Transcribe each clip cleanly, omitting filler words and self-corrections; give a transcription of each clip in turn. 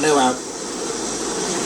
ได้ว่า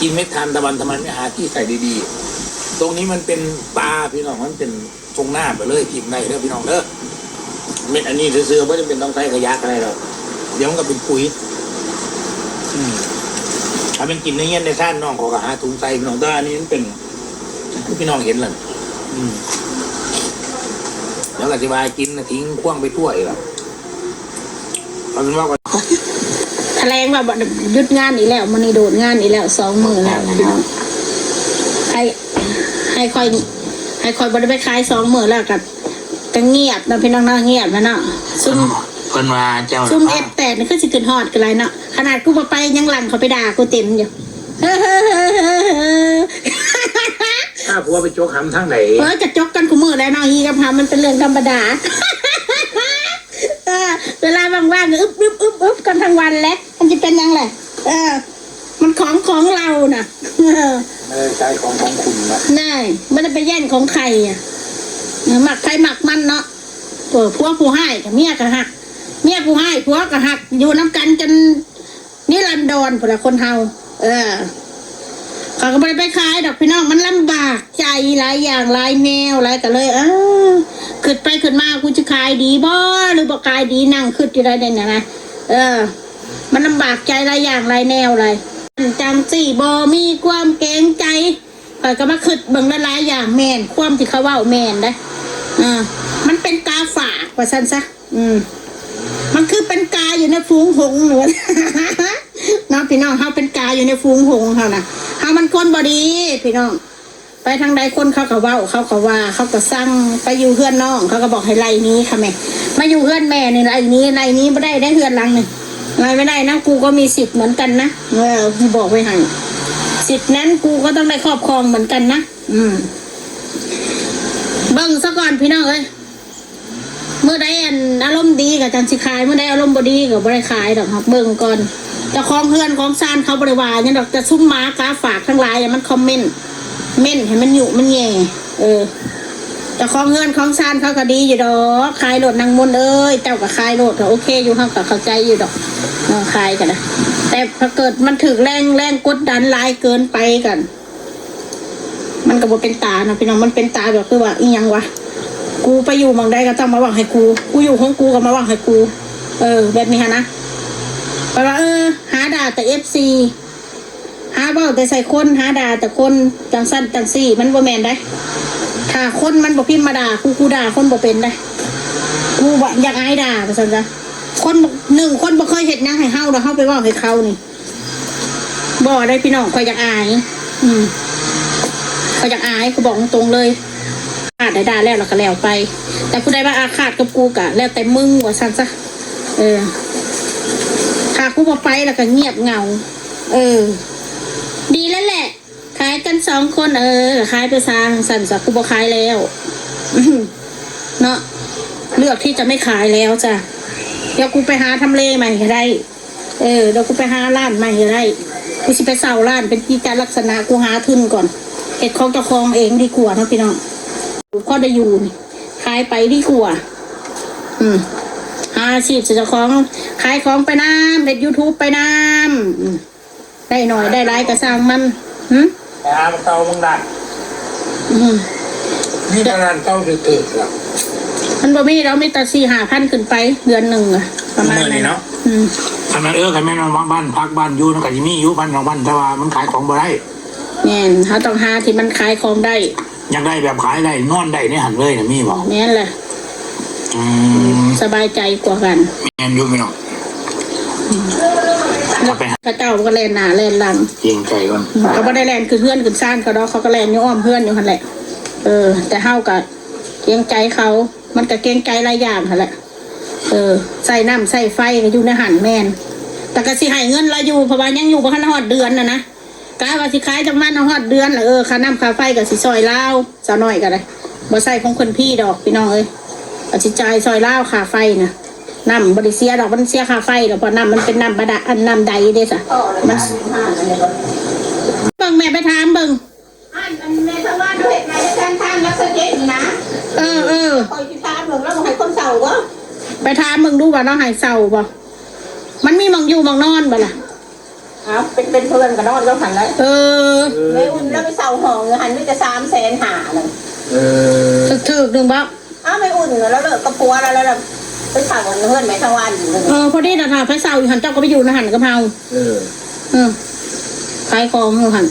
กินเม็ดทานตะวันทำไมไม่หาที่ใส่ดีๆตรงนี้มันเป็นปลาพี่น้องมันเป็นทงหน้าไปเลยกินได้เด้อพี่น้องเด้อเม็ดอันนี้เสือๆไม่จำเป็นต้องใส่ขยะอะไรหรอกเดี๋ยวมันก็เป็นปุ๋ยถ้าเป็นกินในเงี้ยในท่านน้องขอหาถุงใส่พี่น้องแต่อันนี้มันเป็นพี่น้องเห็นเลยแล้วอธิบายกินนะทิ้งคว้างไปทั่วอีกแล้วเอาเป็นว่าแถลงว่าหยุดงานอีกแล้วมันนี่โดดงานอีกแล้ว2 มื้อแล้วให้คอยบริไปขาย2 มื้อแล้วกับก็เงียบนะพี่น้องเนาะเงียบนะเนาะซุ่มคนมาเจ้าซุ่มF8นี่คือสิขึ้นฮอดกันไรเนาะขนาดกูไปยังหลังเขาไปด่ากูเต็มอยู่ถ้าผัวไปโจกหำทั้งไหนจะจกกันกูมือแล้วเนาะฮีกับหำมันเป็นเรื่องธรรมดาเวลาว่างๆอึบกันทั้งวันแล้วมันจะเป็นยังไงมันของเราน่ะไม่ใช่ของคุณนะน่ไม่ได้ไปแย่งของใครอ่ะหมักใครหมักมันเนาะผัวผู้ให้กับเมียกับหักเมียผู้ให้ผัวกับหักอยู่น้ำกันจนนิรันดรพวกคนเฮาเขาก็ไม่ได้ไปขายดอกพี่น้องมันลำบากใจหลายอย่างหลายแนวหลายกันเลยขึ้นไปขึ้นมากูจะขายดีบ่หรือบ่ขายดีนั่งขึ้นอยู่ได้เนี่ยนะมันลำบากใจหลายอย่างหลายแนวเลยจังสี่บ่มีความเกรงใจข่อยก็มาขึ้นเบิ่งหลายอย่างแม่นความที่เขาเว้าแม่นได้มันเป็นกาฝากว่าซั่นซะมันคือเป็นกาอยู่ในฝูงหงส์หนูน้องพี่น้องเขาเป็นกาอยู่ในฝูงหงส์เขานะเขามันคนบดีพี่น้องไปทางใดคนเขาก็เว้าเขาก็ว่าเขาก็สั่งไปอยู่เฮือนน้องเขาก็บอกให้ไล่นี้ค่ะแม่มาอยู่เฮือนแม่นี่ไล่นี้ไม่ได้เฮือนหลังหนึ่งไล่ไม่ได้นะกูก็มีสิทธิ์เหมือนกันนะบอกไว้ให้สิทธิ์นั้นกูก็ต้องได้ครอบครองเหมือนกันนะเบิ่งซะก่อนพี่น้องเอ้ยเมื่อใดอารมณ์ดีกับจังสิขายเมื่อใดอารมณ์บ่ดีกับบริขายดอกครับเบิ่งก่อนจะคลองเฮือนของซานเขาบริวารเนี่ยดอกจะซุ้มม้ากาฝากทั้งหลายมันคอมเมนต์ให้มันอยู่มันแย่จะคลองเฮือนของซานเขาก็ดีอยู่ดอกขายโหลดนางมนเอ้ยเจ้ากับขายโหลดก็โอเคอยู่เขาก็เข้าใจอยู่ดอกขายกันนะแต่พอเกิดมันถึงแรงกดดันลายเกินไปกันมันก็บ่เป็นตานะพี่น้องมันเป็นตาแบบคือว่าอีหยังวะกูไปอยู่มองได้ก็ต้องมาหวังให้กูอยู่ของกูก็มาหวังให้กูแบบนี้ฮะนะแปลว่าหาด่าแต่ FC หาเบ้าแต่ใส่คนหาด่าแต่คนจังสั้นจังซี่มันบ่แม่นได้ถ้าคนมันบ่พิมพ์มาด่ากูด่าคนบ่เป็นได้กูบ่อยากอายด่าว่าซั่นจ้ะคน1คนบ่เคยเฮ็ดหยังให้เฮาแล้วเฮาไปเว้าให้เขานี่บ่ได้พี่น้องข่อยอยากอายข่อยอยากอายกูบอกตรงๆเลยได้แล้วเราก็แล้วไปแต่ผู้ใดว่าอาฆาตกับกูกะแล้วแต่มึงว่าซั่นซะถ้ากูบ่ไปแล้วก็เงียบเหงาดีแล้วแหละขายกัน2 คนขายไปซะสั่นซะกูบ่ขายแล้วเนาะเลือกที่จะไม่ขายแล้วจ้ะเดี๋ยวกูไปหาทำเลใหม่ก็ได้เดี๋ยวกูไปหาร้านใหม่ก็ได้กูสิไปเช่าร้านเป็นกิจลักษณะกูหาทุนก่อนเฮ็ดของเจ้าของเองดีกว่านะพี่น้องก็ได้อยู่ขายไปดีกว่าอาชีพเจ้าของขายของไปน้ำเด็ด YouTube ไปน้ำได้หน่อยได้หลายกระซังมันหาเตามึงได้นี่งานเตาตื่นแล้วมันบ่มีเราไม่ตัด4-5,000ขึ้นไปเดือนหนึ่งประมาณนี้เนาะขนาดขนาดบ้านพักบ้านอยู่นั่นก็จะมีอยู่บ้านของบ้านแต่ว่ามันขายของบ่ได้เนี่ยเขาต้องหาที่มันขายของได้อยากได้แบบขายได้นอนได้เนี่ยหันเลยนะมีบอกแม่นแหละสบายใจกว่ากันแม่นยุ่งไม่หรอกพระเจ้าก็แลนหนาแลนหลังเกรงใจก่อนเขาไม่ได้แลนคือเพื่อนคือซ่านเขาดอกเขาก็แลนอยู่อ้อมเพื่อนอยู่หันแหละแต่เฮากับเกรงใจเขามันก็เกรงใจหลายอย่างหันแหละใส่น้ำใส่ไฟก็อยู่ในหันแม่นแต่ก็สิให้เงินเราอยู่เพราะว่ายังอยู่บ่ทันฮอดเดือนนะกะว่าสิขายจังมันฮอดเดือนล่ะค่าน้ำค่าไฟก็สิซอยลาวซะหน่อยก็ได้บ่ใส่ของคนพี่ดอกพี่น้องก็สิจ่ายซอยลาวค่าไฟนะน้ำบ่ได้เสียดอกมันเสียค่าไฟดอกเพราะน้ำมันเป็นน้ำบาดาลน้ำใดเด้ซะมันเบิ่งแม่ไปถามเบิ่งแม่ทว่าเฮ็ดมาได้ทางลักษณะนี้นะคอยสิถามเบิ่งแล้วบ่ให้คนเฒ่าบ่ไปถามมึงดูว่าน้องให้เฒ่าบ่มันมีหม่องอยู่หม่องนอนบ่ล่ะ เอาเป็นเพื่อนกันนอนก็หันแล้ว เออ ไม่อุ่นแล้วไปเสาห้องหันไม่จะ300,000หาเลย ถึกๆนึงบ่ อ้าวไม่อุ่นแล้วเลิกกับผัวแล้วไปเสาเพื่อนไหมทั้งวันอยู่ พอดีนะค่ะไปเซาอยู่หันเจ้าก็ไปอยู่นะหันกับเฮาขายของอยู่หัน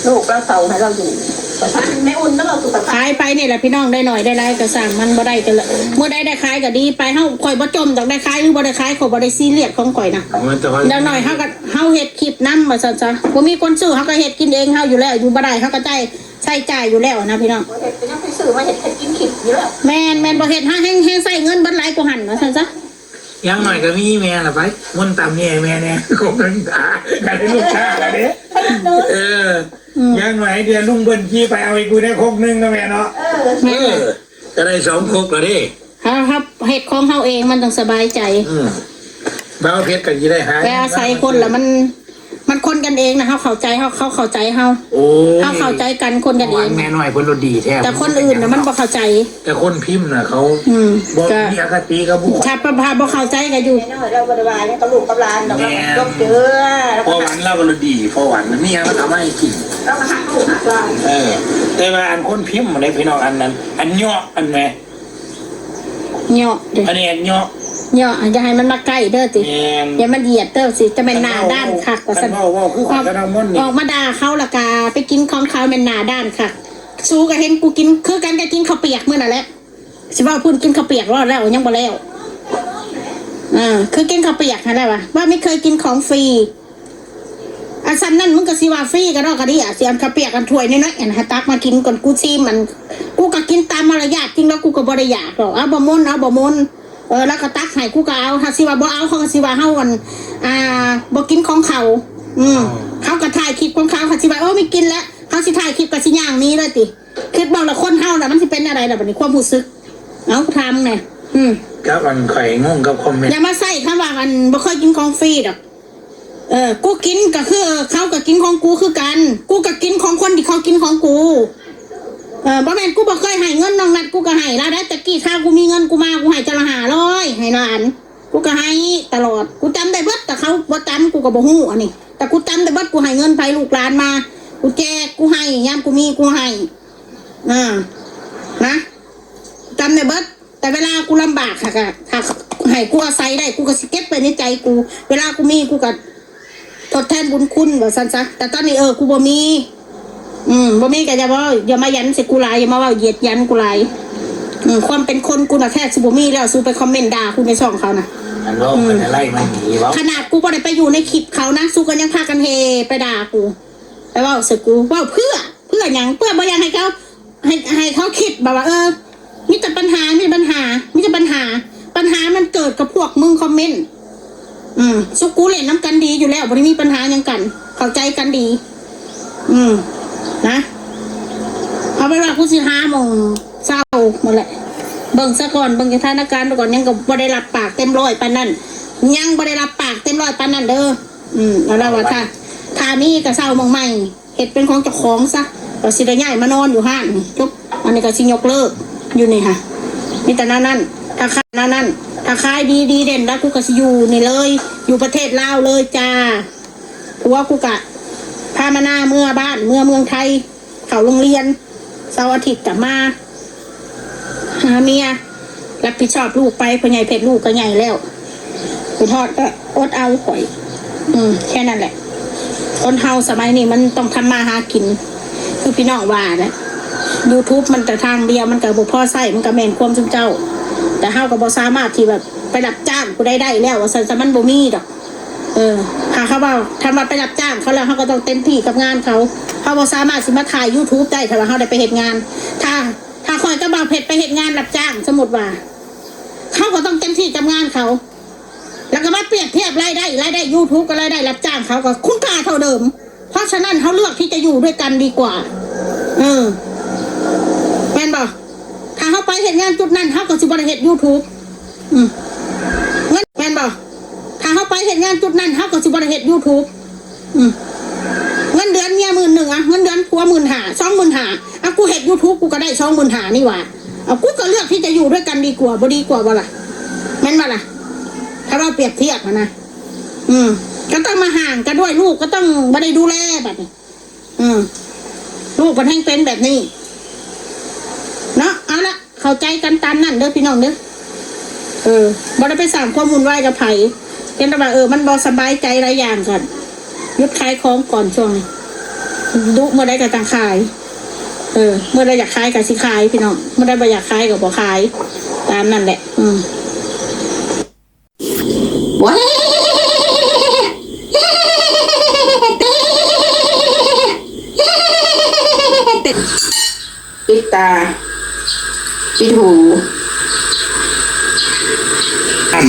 ลูกเราเสาให้เราอยู่แต่ถ้าไม่อุ่นแล้วเราสุขภาพ ขายไปนี่แหละพี่น้องได้หน่อยได้ไรก็สั่งมันบ่ได้กันละเมื่อได้ขายก็ดีไปเฮาข่อยบ่จมดอกได้ขายหรือบ่ได้ขายข่อยบ่ได้ซีเรียสของข่อยนะดังหน่อยเฮาก็เฮาเฮ็ดคลิปนำว่าซั่นซะบ่มีคนซื้อเฮาก็เฮ็ดกินเองเฮาอยู่แล้วอยู่บ่ได้เฮาก็ใช้จ่ายอยู่แล้วนะพี่น้อง เห็ดเป็นยังไปซื้อมาเห็ดกินขิดอยู่แล้ว แม่นบ่เฮ็ดเฮาแฮงใส่เงินเบิดหลายกว่าหั่นว่าซั่นซะ ยังหน่อยก็มีแม่ละไปมันตามแม่เนี่ยคงตั้งตากันได้ลูกค้าละเด้ยังหน่อยเดือนลุงเบิ้ลขี่ไปเอาไอ้กูได้คกนึงนะแม่เนาะจะได้2 คกละเด้ ครับเฮ็ดของเฮาเองมันต้องสบายใจ บ้าเพชรกันยี่ได้หา แต่อาศัยคนละมันคนกันเองนะเขาเข้าใจเขาเข้าใจเขาเข้าใจกันคนกันเอง แม่หน่อยคนรถดีแท้ แต่คนอื่นนะมันบ่เข้าใจ แต่คนพิมพ์น่ะเขาบอกมีอคติกับบุคคล ชาประพาบ่เข้าใจก็อยู่ น้อยเราบริวารเนี่ยกับลูกกับหลานเราก็เจอ พอวันเรารถดีพอวันนี่ยังทำให้กิน เรามาหักลูกหักหลาน แต่ว่าอันคนพิมพ์อะไรพี่น้องอันนั้นอันเนาะอันแม่ เหาะเด้ อันนี้อันเนาะ เหาะอย่าให้มันมาใกล้เด้อติอย่ามันเหยียดเด้อสิจะเป็นหน้าด้านคักว่าซั่น ว่าคือขวัญกระดังม่นนี่ ออกมาด่าเขาละกาไปกินของเขาเป็นหน้าด้านคักสู้ก็เห็นกูกินคือกันก็กินข้าวเปียกมื้อนั่นแหละสิว่าพูดกินข้าวเปียกรอดแล้วยังบ่แล้วคือกินข้าวเปียกนั่นแหละว่าไม่เคยกินของฟรีอันซันนั่นมึงก็สิว่าฟรีก็รอกก็ดีอ่ะสิอันข้าวเปียกอันถ้วยน้อยๆอันหาตักมากินก่อนกูซีมันกูก็กินตามมารยาทจริงแล้วกูก็บ่ได้อยากหรอกเอาบ่มนแล้วก็ตักให้กูก็เอาถ้าสิว่าบ่เอาเขาก็สิว่าเฮาบ่กินของเขาเขาก็ถ่ายคลิปของเขาเขาสิว่าไม่กินแล้วเขาสิถ่ายคลิปก็สิย่างนี้เลยติคิดบอกละคนเฮาน่ะมันสิเป็นอะไรล่ะบัดนี้ความรู้สึกเอาทำเนี่ยกับอันไข่งงกับคอมเมนต์อย่ามาใส่คำว่าอันบ่เคยกินของฟรีดอกกูกินก็คือเขาก็กินของกูคือกันกูก็กินของคนที่เขากินของกูบ่แม่นกูบ่เคยให้เงินน้องนัดกูก็ให้แล้วได้แต่กี้ถ้ากูมีเงินกูมากูให้จะละ500ให้หลานกูก็ให้ตลอดกูจำได้เบิดแต่เขาบ่จำกูก็บ่ฮู้อันนี้แต่กูจำได้เบิดกูให้เงินไปลูกหลานมากูแจกกูให้ยามกูมีกูให้นะจำได้เบิดแต่เวลากูลำบากค่ะถ้าให้กูอาศัยได้กูก็สิเก็บไปในใจกูเวลากูมีกูก็ทดแทนบุญคุณว่าซั่นซะแต่ตอนนี้กูบ่มีบ่มีก็อย่ามายันใส่กูหลายอย่ามาว่าเหยียดยันกูหลายความเป็นคนกูน่ะแค่สิบ่มีแล้วสู้ไปคอมเมนต์ด่ากูในช่องเขาน่ะอันโลกมันอะไรมันหนีวะขนาดกูบ่ได้ไปอยู่ในคลิปเขานะสู้กันยังพากันเฮไปด่ากูไปว่าสึกกูว่าเพื่อหยังเพื่อบ่อยากให้เขาให้เขาคิดแบบว่ามีแต่ปัญหาปัญหามันเกิดกับพวกมึงคอมเมนต์สุกูเล่นน้ำกันดีอยู่แล้วบ่ได้มีปัญหาหยังกันเข้าใจกันดีนะเอาไปว่ากูสิหาหม่องเศร้าหมดแหละเบิ่งซะก่อนเบิ่งสถานการณ์ก่อนยังก็บ่ได้รับปากเต็มร้อยปานนั้นยังบ่ได้รับปากเต็มร้อยปานนั้นเด้อแล้วว่าถ้ามีก็เศร้าหม่องใหม่เฮ็ดเป็นของเจ้าของซะก็สิได้ย้ายมานอนอยู่ห้านจบอันนี้ก็สิยกเลิกอยู่นี่ค่ะมีแต่นั้นถ้าขายนั้นถ้าขายดีเด่นแล้วกูก็สิอยู่นี่เลยอยู่ประเทศลาวเลยจ้าผัวกูกะพามาหน้าเมื่อบ้านเมืองไทยเขาโรงเรียนเสาร์อาทิตย์กลับมาหาเมียรับผิดชอบลูกไปพอใหญ่เพชรลูกก็ใหญ่แล้วกูทอดก็อดเอาข่อยแค่นั้นแหละคนเฮาสมัยนี้มันต้องทำมาหากินคือพี่น้องว่านะ YouTube มันแต่ทางเดียวมันก็บ่พอใช้มันก็แม่นความซุมเจ้าแต่เฮาก็บ่สามารถที่แบบไปรับจ้างกูได้แล้วว่าซั่นมันบ่มีดอกถ้าเขาว่าทำมาไปรับจ้างเขาแล้วเขาก็ต้องเต็มที่กับงานเขาบ่สามารถสิมาถ่าย YouTube ได้ถ้าว่าเขาได้ไปเฮ็ดงานถ้าคอยก็บ่าวเพชรไปเฮ็ดงานรับจ้างสมมุติว่าเขาก็ต้องเต็มที่กับงานเขาแล้วก็มาเปรียบเทียบรายได้ YouTube กับรายได้รับจ้างเขาก็คุณค่าเท่าเดิมเพราะฉะนั้นเขาเลือกที่จะอยู่ด้วยกันดีกว่าแม่นบ่ถ้าเขาไปเฮ็ดงานจุดนั้นเขาก็สิบ่ได้เฮ็ด YouTube เงินแม่นบ่ถ้าเขาไปเฮ็ดงานจุดนั้นเขาก็สิบ่ได้เฮ็ด YouTube เงินเดือนเมีย10,000อ่ะเงินเดือนผัว15,000 20,000กูเฮ็ด YouTube กูก็ได้20,000นี่หว่ากูก็เลือกที่จะอยู่ด้วยกันดีกว่าบ่ดีกว่าบ่ล่ะแม่นบ่ล่ะถ้าว่าเปรียบเทียบนะ ก็ต้องมาห่างกันด้วยลูกก็ต้องไม่ได้ดูแลแบบนี้ลูกมันแห้งเป็นแบบนี้เนาะเอาละเข้าใจกันตามนั่นเด้อพี่น้องเด้อบ่ได้ไปสั่งความวุ่นวายกับไผเป็นแต่ว่ามันบ่สบายใจหลายอย่างกันหยุดขายของก่อนช่วงนี้ดุเมื่อใดก็ต้องขายเมื่อใดอยากขายก็สิขายพี่น้องเมื่อใดบ่อยากขายก็บ่ขายตามนั่นแหละว้าปิดตาปิดหูนั่น